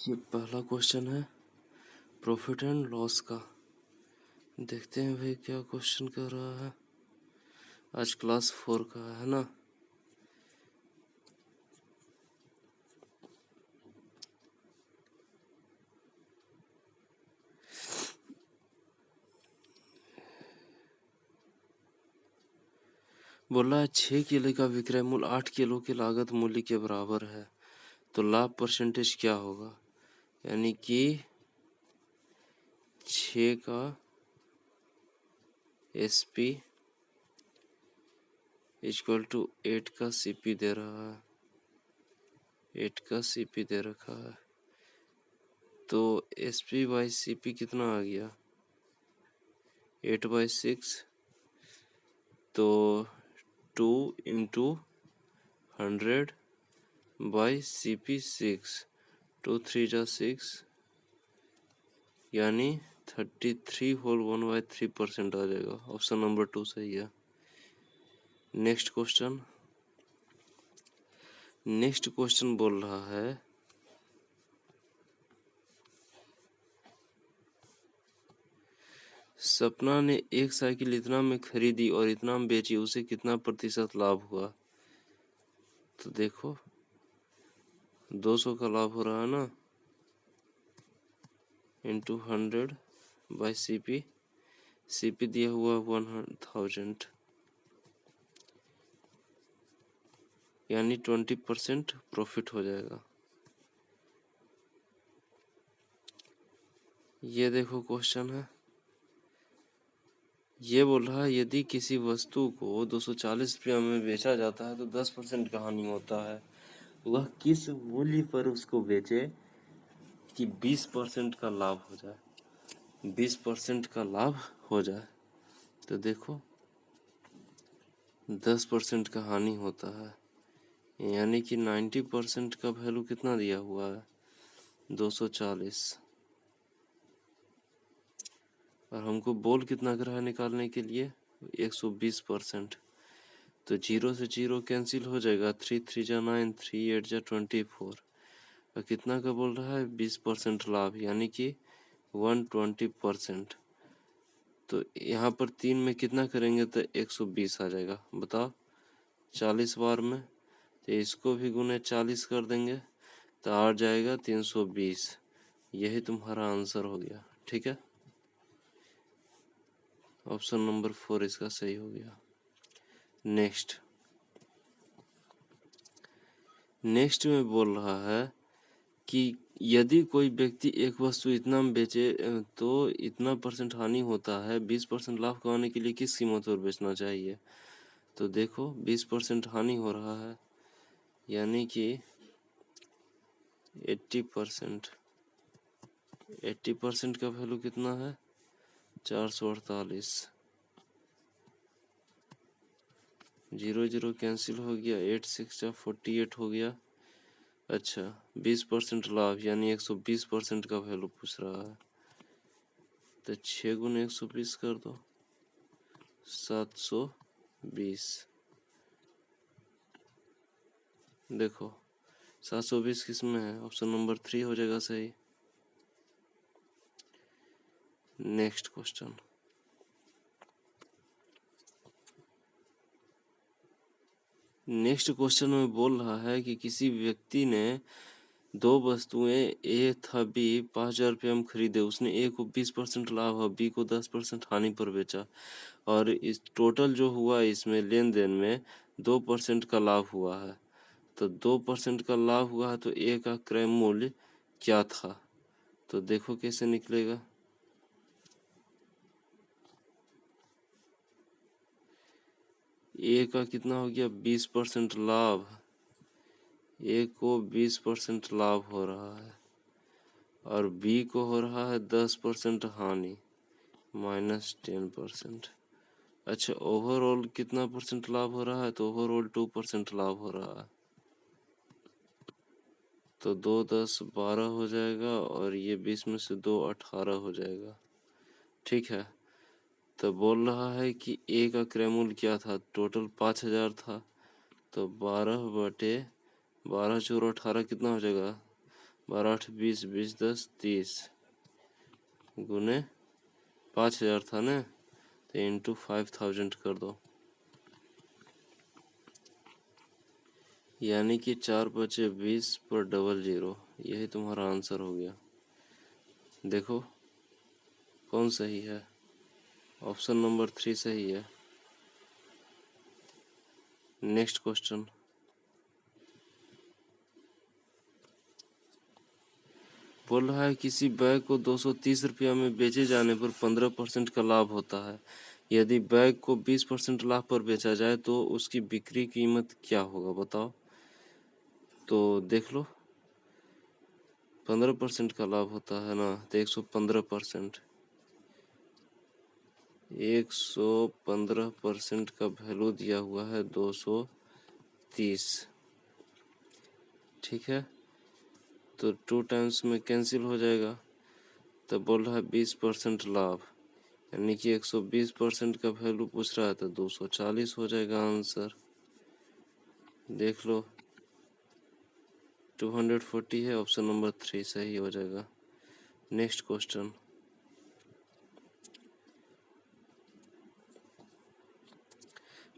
ये पहला क्वेश्चन है प्रॉफिट एंड लॉस का। देखते हैं भाई क्या क्वेश्चन कर रहा है। आज क्लास 4 का है ना। बोला है 6 किलो का विक्रय मूल्य 8 किलो के लागत मूल्य के बराबर है, तो लाभ परसेंटेज क्या होगा। यानी कि 6 का SP इक्वल टू 8 का CP दे रहा है, 8 का CP दे रखा है। तो SP बाई CP कितना आ गया 8/6, तो 2 इंटू 100 बाई CP 6, 2 3 जा 6 यानी 33 होल 1/3% आ जाएगा। ऑप्शन नंबर 2 सही है। नेक्स्ट क्वेश्चन बोल रहा है सपना ने एक साइकिल इतना में खरीदी और इतना में बेची, उसे कितना प्रतिशत लाभ हुआ। तो देखो 200 का लाभ हो रहा है ना, इंटू 100 बाई CP दिया हुआ 1000, यानी 20% प्रॉफिट हो जाएगा। ये देखो क्वेश्चन है, ये बोल रहा है यदि किसी वस्तु को 240 रुपया में बेचा जाता है तो 10% का हानि होता है। वह किस मूल्य पर उसको बेचे कि 20% का लाभ हो जाए, 20% का लाभ हो जाए। तो देखो 10% का हानि होता है, यानी कि 90% का वैल्यू कितना दिया हुआ है 240, और हमको बोल कितना कर रहा है निकालने के लिए 120%। तो 0 से 0 कैंसिल हो जाएगा, 3 3 जा 9, 3 8 जा 24, और कितना का बोल रहा है 20% लाभ, यानी कि 120%। तो यहाँ पर 3 में कितना करेंगे तो 120 आ जाएगा। बताओ 40 बार में, तो इसको भी गुने 40 कर देंगे तो आ जाएगा 320। यही तुम्हारा आंसर हो गया। ठीक है, ऑप्शन नंबर 4 इसका सही हो गया। नेक्स्ट में बोल रहा है कि यदि कोई व्यक्ति एक वस्तु इतना में बेचे तो इतना % हानि होता है, 20% लाभ कमाने के लिए किस कीमत पर बेचना चाहिए। तो देखो 20% हानि हो रहा है, यानी कि 80% का वैल्यू कितना है 448। 0 0 कैंसिल हो गया, 8 6 48 हो गया। अच्छा 20% लाभ यानी 120% का वैल्यू पूछ रहा है, तो 6 गुने 120 कर दो 720। देखो 720 किस में है, ऑप्शन नंबर 3 हो जाएगा सही। नेक्स्ट क्वेश्चन में बोल रहा है कि किसी व्यक्ति ने 2 वस्तुएं ए तथा बी 5000 रुपये में खरीदे। उसने ए को 20% लाभ और बी को 10% हानि पर बेचा, और इस टोटल जो हुआ इसमें लेन देन में 2% का लाभ हुआ है। तो 2% का लाभ हुआ है, तो ए का क्रय मूल्य क्या था। तो देखो कैसे निकलेगा। ए का कितना हो गया 20% लाभ, ए को 20% लाभ हो रहा है, और बी को हो रहा है 10% हानि -10%। अच्छा ओवरऑल कितना % लाभ हो रहा है, तो ओवरऑल 2% लाभ हो रहा है। तो 2 10 12 हो जाएगा, और ये 20 में से 2 18 हो जाएगा। ठीक है, तो बोल रहा है कि ए का क्रय मूल्य क्या था, टोटल 5000 था, तो 12 बटे 12 चौर 18 कितना हो जाएगा 12 8 20 20 10 30 गुने 5000 था ना, तो इंटू 5000 कर दो, यानी कि 4 बचे 20 पर डबल जीरो। यही तुम्हारा आंसर हो गया। देखो कौन सही है, ऑप्शन नंबर 3 सही है। नेक्स्ट क्वेश्चन, बोल रहा है किसी बैग को 230 रुपया में बेचे जाने पर 15% का लाभ होता है। यदि बैग को 20% लाभ पर बेचा जाए तो उसकी बिक्री कीमत क्या होगा, बताओ। तो देख लो, 15% का लाभ होता है ना, तो 115%, 115% का वैल्यू दिया हुआ है 230, ठीक है। तो 2 टाइम्स में कैंसिल हो जाएगा, तो बोल रहा है 20% लाभ, यानी कि 120% का वैल्यू पूछ रहा है, तो 240 हो जाएगा आंसर। देख लो 240 है, ऑप्शन नंबर 3 सही हो जाएगा। नेक्स्ट क्वेश्चन,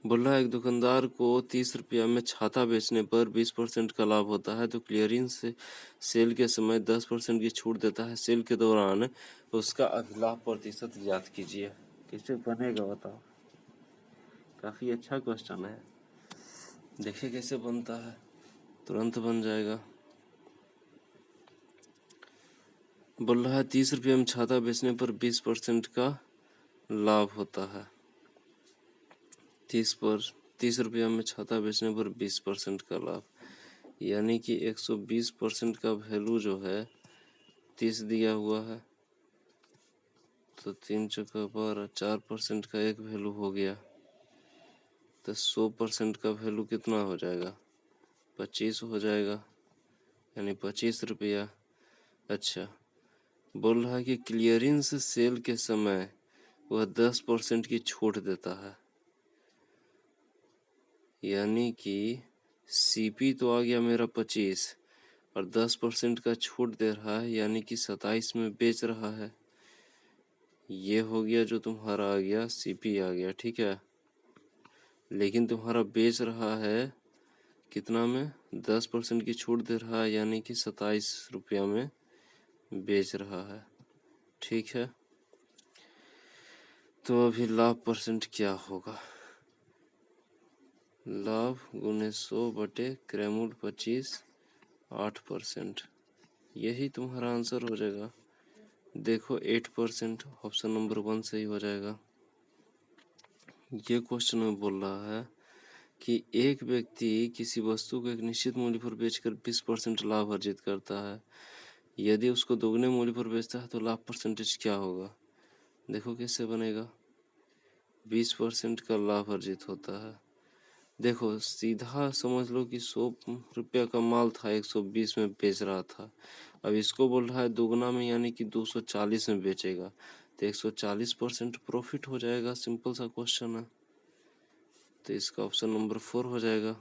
बोल रहा है एक दुकानदार को 30 रुपया में छाता बेचने पर 20% का लाभ होता है, तो क्लियरेंस से सेल के समय 10% की छूट देता है। सेल के दौरान उसका अधिलाभ प्रतिशत ज्ञात कीजिए। कैसे बनेगा बताओ। काफी अच्छा क्वेश्चन है, देखिए कैसे बनता है, तुरंत बन जाएगा। बोल रहा है 30 रुपये में छाता बेचने पर 20% का लाभ होता है। 30 रुपया में छाता बेचने पर 20% का लाभ, यानी कि 120% का वैल्यू जो है 30 दिया हुआ है, तो 3 चौका 12, 4% का एक वैल्यू हो गया, तो 100% का वैल्यू कितना हो जाएगा, 25 हो जाएगा, यानी 25 रुपया। अच्छा, बोल रहा है कि क्लियरेंस सेल के समय वह 10% की छूट देता है, यानी कि सीपी तो आ गया मेरा 25 और 10% का छूट दे रहा है, यानी कि 27 में बेच रहा है। ये हो गया जो तुम्हारा आ गया, सीपी आ गया, ठीक है। लेकिन तुम्हारा बेच रहा है कितना में, 10% की छूट दे रहा है, यानी कि 27 रुपया में बेच रहा है, ठीक है। तो अभी लाभ परसेंट क्या होगा, लाभ गुने 100 बटे क्रैमूल 25, 8%, यही तुम्हारा आंसर हो जाएगा। देखो 8%, ऑप्शन नंबर 1 सही हो जाएगा। ये क्वेश्चन में बोल रहा है कि एक व्यक्ति किसी वस्तु को एक निश्चित मूल्य पर बेचकर 20% लाभ अर्जित करता है। यदि उसको दोगुने मूल्य पर बेचता है तो लाभ परसेंटेज क्या होगा। देखो कैसे बनेगा, 20% का लाभ अर्जित होता है। देखो सीधा समझ लो कि 100 रुपया का माल था, 120 में बेच रहा था। अब इसको बोल रहा है दोगुना में, यानी कि 240 में बेचेगा, तो 140% प्रॉफिट हो जाएगा। सिंपल सा क्वेश्चन है, तो इसका ऑप्शन नंबर 4 हो जाएगा।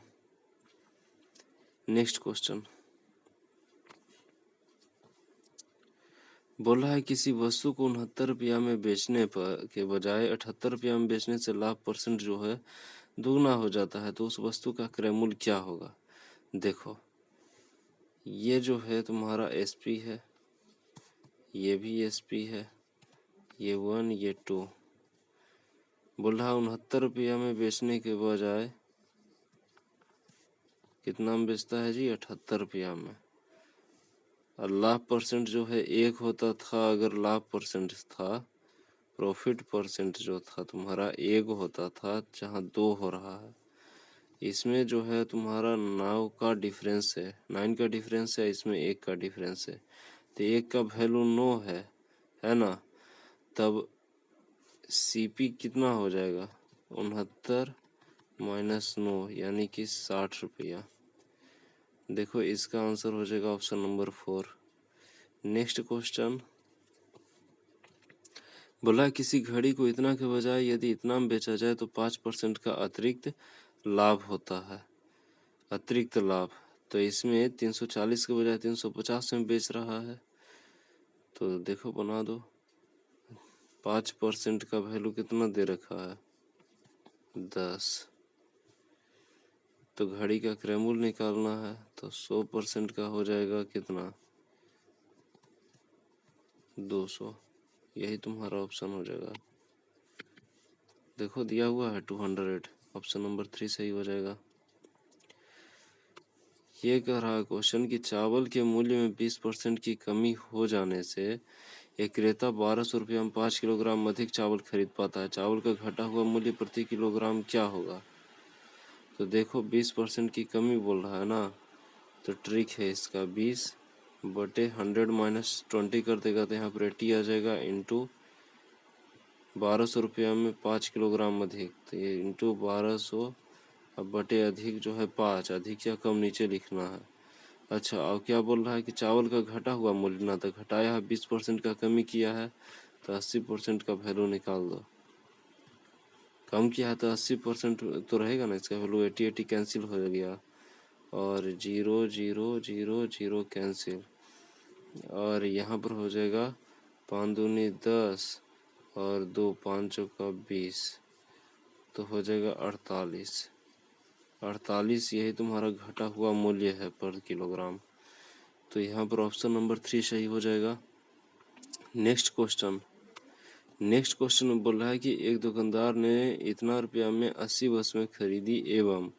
नेक्स्ट क्वेश्चन, बोला है किसी वस्तु को 69 रुपया में बेचने पर के बजाय 78 रुपया में बेचने से लाभ परसेंट जो है दुगना हो जाता है, तो उस वस्तु का क्रय मूल्य क्या होगा। देखो ये जो है तुम्हारा एसपी है, ये भी एसपी है, ये 1 ये 2। बोल रहा 69 रुपया में बेचने के बजाय कितना में बेचता है जी, 78 रुपया में। और लाभ परसेंट जो है 1 होता था, अगर लाभ परसेंट था, प्रॉफिट परसेंट जो था तुम्हारा 1 होता था, जहाँ 2 हो रहा है। इसमें जो है तुम्हारा 9 का डिफरेंस है, 9 का डिफरेंस है, इसमें 1 का डिफरेंस है, तो 1 का वैल्यू 9 है ना। तब सीपी कितना हो जाएगा, 69 माइनस 9, यानी कि 60 रुपया। देखो इसका आंसर हो जाएगा ऑप्शन नंबर 4। नेक्स्ट क्वेश्चन, बोला किसी घड़ी को इतना के बजाय यदि इतना में बेचा जाए तो 5% का अतिरिक्त लाभ होता है। अतिरिक्त लाभ, तो इसमें 340 के बजाय 350 में बेच रहा है। तो देखो बना दो। 5% का वैल्यू कितना दे रखा है? 10। तो घड़ी का क्रय मूल्य निकालना है, तो 100% का हो जाएगा कितना? 200। यही तुम्हारा ऑप्शन हो जाएगा। देखो दिया हुआ है 200, ऑप्शन नंबर 3 सही हो जाएगा। ये कह रहा है क्वेश्चन कि चावल के मूल्य में 20% की कमी हो जाने से एक क्रेता 1200 रुपये में 5 किलोग्राम अधिक चावल खरीद पाता है। चावल का घटा हुआ मूल्य प्रति किलोग्राम क्या होगा? तो देखो 20% की कमी बोल रहा है ना, तो ट्रिक है इसका 20/100 -20 कर देगा तो यहाँ पर 80 आ जाएगा, इंटू 1200 रुपया में 5 किलोग्राम अधिक, तो ये इंटू 1200 अब बटे अधिक जो है 5, अधिक या कम नीचे लिखना है। अच्छा, अब क्या बोल रहा है कि चावल का घटा हुआ मूल्य ना, तो घटाया है 20% का कमी किया है तो 80% का वैल्यू निकाल दो। कम किया है तो 80% तो रहेगा ना, इसका वैल्यू 80 कैंसिल हो गया और 0 0 0 0 कैंसिल, और यहाँ पर हो जाएगा 5 दूनी 10 और 2 5 का 20, तो हो जाएगा 48। 48 यही तुम्हारा घटा हुआ मूल्य है पर किलोग्राम। तो यहाँ पर ऑप्शन नंबर 3 सही हो जाएगा। नेक्स्ट क्वेश्चन में बोल रहा है कि एक दुकानदार ने इतना रुपया में 80 वस्तुएं खरीदी एवं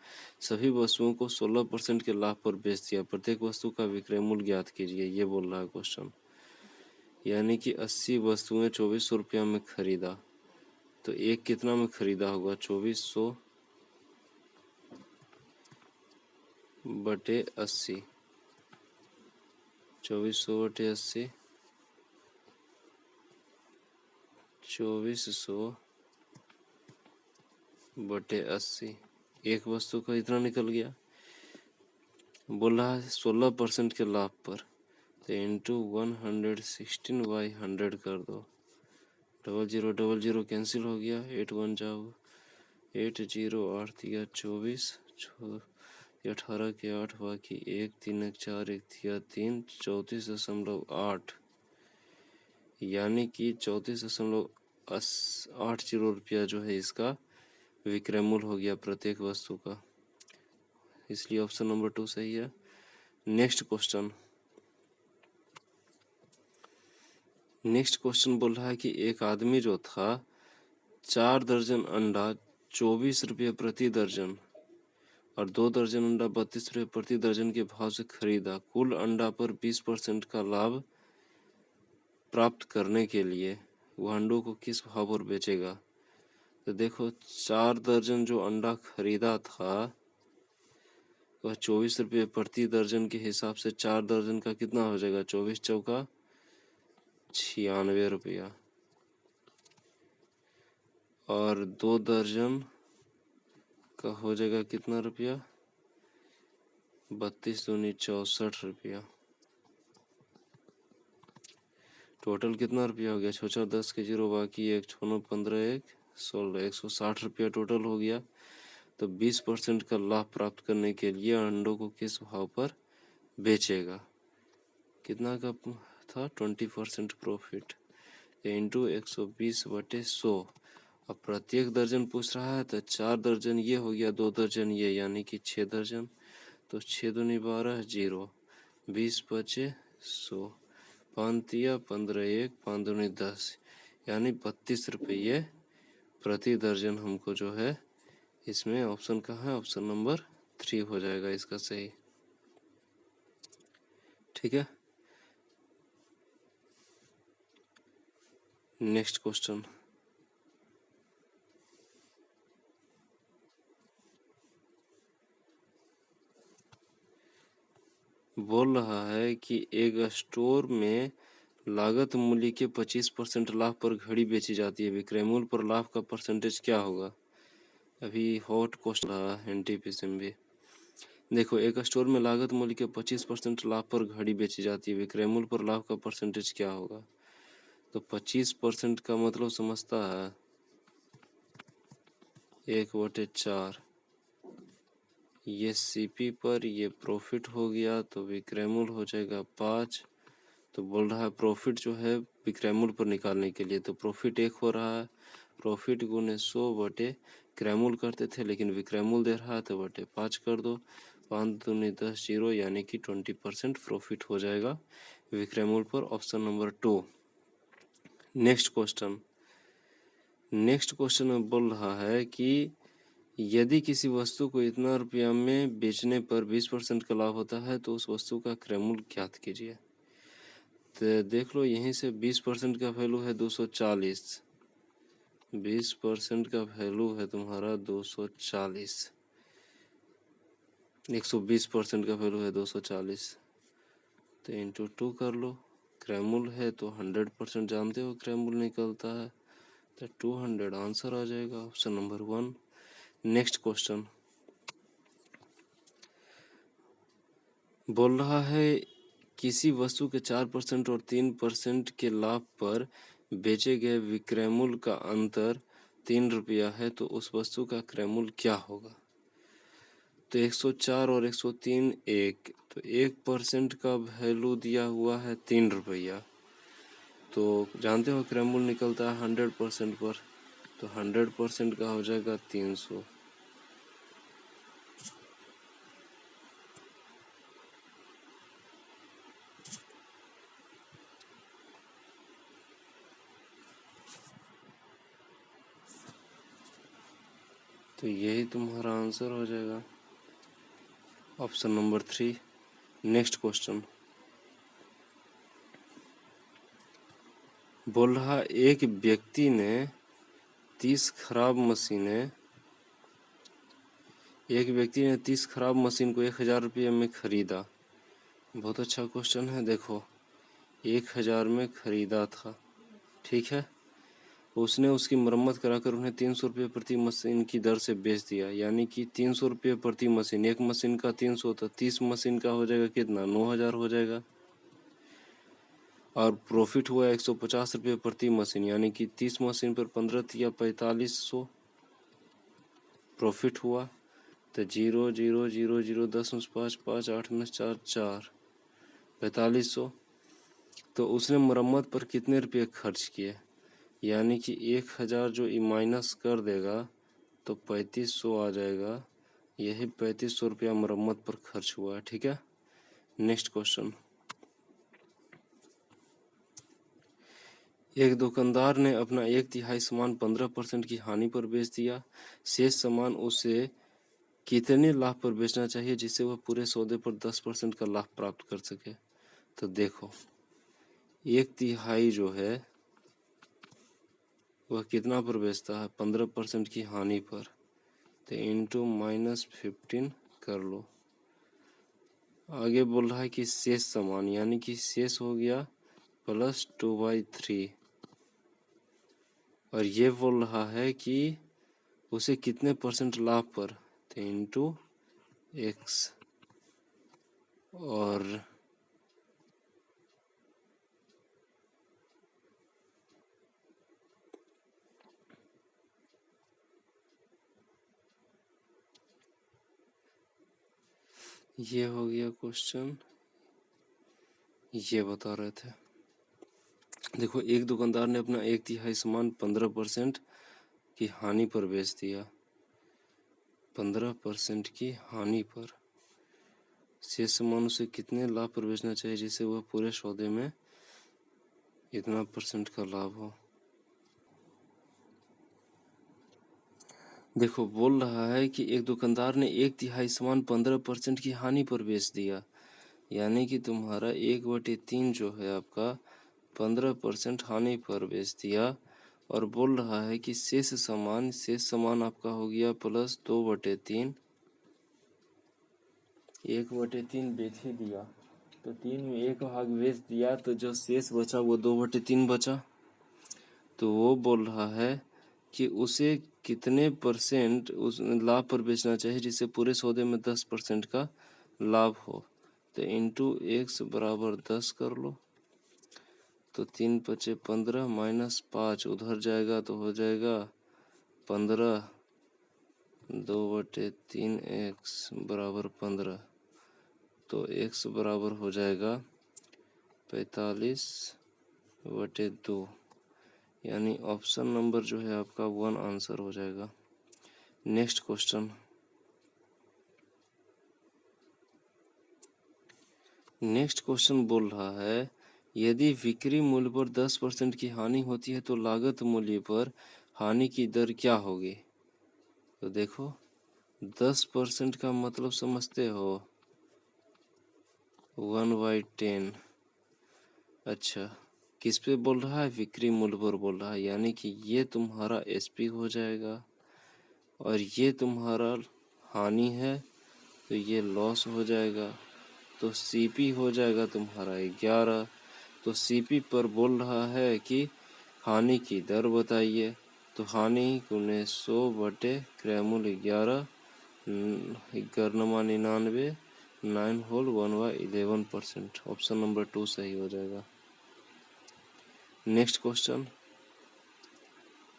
सभी वस्तुओं को 16% के लाभ पर बेच दिया। प्रत्येक वस्तु का विक्रय मूल्य ज्ञात कीजिए, ये बोल रहा है क्वेश्चन। यानी कि 80 वस्तुएं 2400 रुपया में खरीदा, तो एक कितना में खरीदा होगा? 2400 बटे 80, 2400 बटे 80, 2400 बटे 80, एक वस्तु का इतना निकल गया। बोल रहा है 16% के लाभ पर, तो इंटू 116/100 कर दो। 00 कैंसिल हो गया, 8 1 जाओ 8 0 8 दिया 24, 18 के 8 बाकी 1 3 1 4 1 दिया 3, 34.8, यानी कि 34.80 रुपया जो है इसका विक्रय मूल्य हो गया प्रत्येक वस्तु का, इसलिए ऑप्शन नंबर 2 सही है। नेक्स्ट क्वेश्चन बोल रहा है कि एक आदमी जो था 4 दर्जन अंडा 24 रुपये प्रति दर्जन और 2 दर्जन अंडा 32 रुपये प्रति दर्जन के भाव से खरीदा। कुल अंडा पर 20% का लाभ प्राप्त करने के लिए वह अंडों को किस भाव पर बेचेगा? तो देखो 4 दर्जन जो अंडा खरीदा था वह 24 रुपये प्रति दर्जन के हिसाब से 4 दर्जन का कितना हो जाएगा? 24 चौका 96 रुपया, और 2 दर्जन का हो जाएगा कितना रुपया? 32 दूनी 64 रुपया। टोटल कितना रुपया हो गया? 6 10 के 0 बाकी 1 6 15 1 16, 160 रुपया टोटल हो गया। तो 20% का लाभ प्राप्त करने के लिए अंडों को किस भाव पर बेचेगा? कितना का था? 20% प्रॉफिट इंटू 120/100। अब प्रत्येक दर्जन पूछ रहा है तो 4 दर्जन ये हो गया, 2 दर्जन ये, यानी कि 6 दर्जन, तो 6 दूनी 12 0, 20 बचे 100, 5 दिया 15 1 5 दूनी 10, यानी 32 रुपये प्रति दर्जन हमको जो है इसमें ऑप्शन कहाँ है? ऑप्शन नंबर 3 हो जाएगा इसका सही। ठीक है, नेक्स्ट क्वेश्चन बोल रहा है कि एक स्टोर में लागत मूल्य के 25% लाभ पर घड़ी बेची जाती है, विक्रय मूल्य पर लाभ का परसेंटेज क्या होगा? अभी हॉट क्वेश्चन रहा है एनटीपीसी में भी। देखो एक स्टोर में लागत मूल्य के 25% लाभ पर घड़ी बेची जाती है, विक्रय मूल्य पर लाभ का परसेंटेज क्या होगा? तो 25% का मतलब समझता है 1/4, ये सीपी पर, ये प्रॉफिट हो गया तो विक्रयमूल्य हो जाएगा 5। तो बोल रहा है प्रॉफिट जो है विक्रयमूल्य पर निकालने के लिए, तो प्रॉफिट 1 हो रहा है, प्रॉफिट गुने 100 बटे क्रयमूल्य करते थे लेकिन विक्रयमूल्य दे रहा है तो बटे 5 कर दो। 5 दूनी 10 जीरो, यानी कि 20% प्रॉफिट हो जाएगा विक्रयमूल्य पर। Option number 2। नेक्स्ट क्वेश्चन में बोल रहा है कि यदि किसी वस्तु को इतना रुपया में बेचने पर 20% का लाभ होता है तो उस वस्तु का क्रयमूल्य ज्ञात कीजिए। तो देख लो, यहीं से 20% का वैल्यू है 240, 20% का वैल्यू है तुम्हारा 240, 120% का वैल्यू है 240, तो इंटू 2 कर लो। क्रयमूल्य है तो 100% जानते हो क्रयमूल्य निकलता है, तो 200 आंसर आ जाएगा, ऑप्शन नंबर 1। नेक्स्ट क्वेश्चन बोल रहा है किसी वस्तु के 4% और 3% के लाभ पर बेचे गए विक्रयमूल्य का अंतर 3 रुपया है तो उस वस्तु का क्रयमूल्य क्या होगा। तो 104 और 103 एक, तो 1% का वैल्यू दिया हुआ है 3 रुपया, तो जानते हो क्रयमूल्य निकलता है 100% पर, तो 100% का हो जाएगा 300। तो यही तुम्हारा आंसर हो जाएगा, ऑप्शन नंबर 3। नेक्स्ट क्वेश्चन बोल रहा एक व्यक्ति ने 30 खराब मशीन को 1000 रुपये में खरीदा। बहुत अच्छा क्वेश्चन है। देखो 1000 में खरीदा था, ठीक है, उसने उसकी मरम्मत कराकर उन्हें 300 रुपये प्रति मशीन की दर से बेच दिया, यानी कि 300 रुपये प्रति मशीन, एक मशीन का 300, तो 30 मशीन का हो जाएगा कितना, 9000 हो जाएगा। और प्रॉफिट हुआ 150 रुपये प्रति मशीन, यानी कि 30 मशीन पर 15 या 4500 प्रॉफिट हुआ। तो 0 0 0 0 10 5 5 8 9 4 4 4500। तो उसने मरम्मत पर कितने रुपये खर्च किए, यानी कि 1000 जो माइनस कर देगा तो 3500 आ जाएगा। यही 3500 रुपया मरम्मत पर खर्च हुआ है, ठीक है। नेक्स्ट क्वेश्चन, एक दुकानदार ने अपना 1/3 सामान 15% की हानि पर बेच दिया। शेष सामान उसे कितने लाभ पर बेचना चाहिए जिससे वह पूरे सौदे पर 10% का लाभ प्राप्त कर सके। तो देखो 1/3 जो है वह कितना पर बेचता है, 15% की हानि पर, तो इंटू -15 कर लो। आगे बोल रहा है कि शेष सामान, यानी कि शेष हो गया +2/3, और ये बोल रहा है कि उसे कितने % लाभ पर, तो इंटू x, और ये हो गया क्वेश्चन, ये बता रहे थे। देखो एक दुकानदार ने अपना 1/3 सामान 15% की हानि पर बेच दिया, 15% की हानि पर। शेष सामान उसे कितने लाभ पर बेचना चाहिए जिससे वह पूरे सौदे में इतना % का लाभ हो। देखो बोल रहा है कि एक दुकानदार ने 1/3 सामान 15% की हानि पर बेच दिया, यानी कि तुम्हारा 1/3 जो है आपका 15% हानि पर बेच दिया, और बोल रहा है कि शेष सामान आपका हो गया +2/3, 1/3 बेच ही दिया, तो 3 में 1 भाग बेच दिया, तो जो शेष बचा वो 2/3 बचा। तो वो बोल रहा है कि उसे कितने % उस लाभ पर बेचना चाहिए जिससे पूरे सौदे में 10% का लाभ हो। तो इंटू x बराबर 10 कर लो, तो 3 × 15 -5 उधर जाएगा तो हो जाएगा 15, 2/3 x बराबर 15, तो x बराबर हो जाएगा 45/2, यानी ऑप्शन नंबर जो है आपका 1 आंसर हो जाएगा। नेक्स्ट क्वेश्चन, बोल रहा है यदि बिक्री मूल्य पर 10% की हानि होती है तो लागत मूल्य पर हानि की दर क्या होगी। तो देखो 10% का मतलब समझते हो 1/10। अच्छा, किस पे बोल रहा है, बिक्री मूल्य पर बोल रहा है, यानी कि ये तुम्हारा एसपी हो जाएगा और ये तुम्हारा हानि है तो ये लॉस हो जाएगा, तो सीपी हो जाएगा तुम्हारा 11। तो सीपी पर बोल रहा है कि हानि की दर बताइए, तो हानि गुने 100 क्रय मूल्य 11, 99, 9 होल 1/11%। ऑप्शन नंबर 2 सही हो जाएगा। नेक्स्ट क्वेश्चन,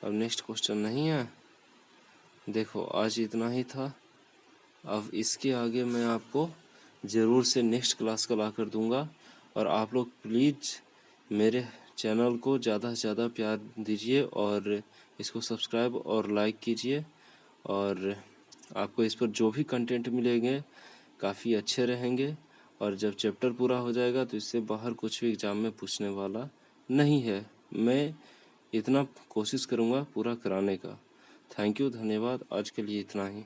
अब नेक्स्ट क्वेश्चन नहीं है। देखो आज इतना ही था, अब इसके आगे मैं आपको ज़रूर से नेक्स्ट क्लास का ला कर दूंगा, और आप लोग प्लीज़ मेरे चैनल को ज़्यादा से ज़्यादा प्यार दीजिए और इसको सब्सक्राइब और लाइक कीजिए, और आपको इस पर जो भी कंटेंट मिलेंगे काफ़ी अच्छे रहेंगे। और जब चैप्टर पूरा हो जाएगा तो इससे बाहर कुछ भी एग्ज़ाम में पूछने वाला नहीं है। मैं इतना कोशिश करूँगा पूरा कराने का। थैंक यू, धन्यवाद। आज के लिए इतना ही।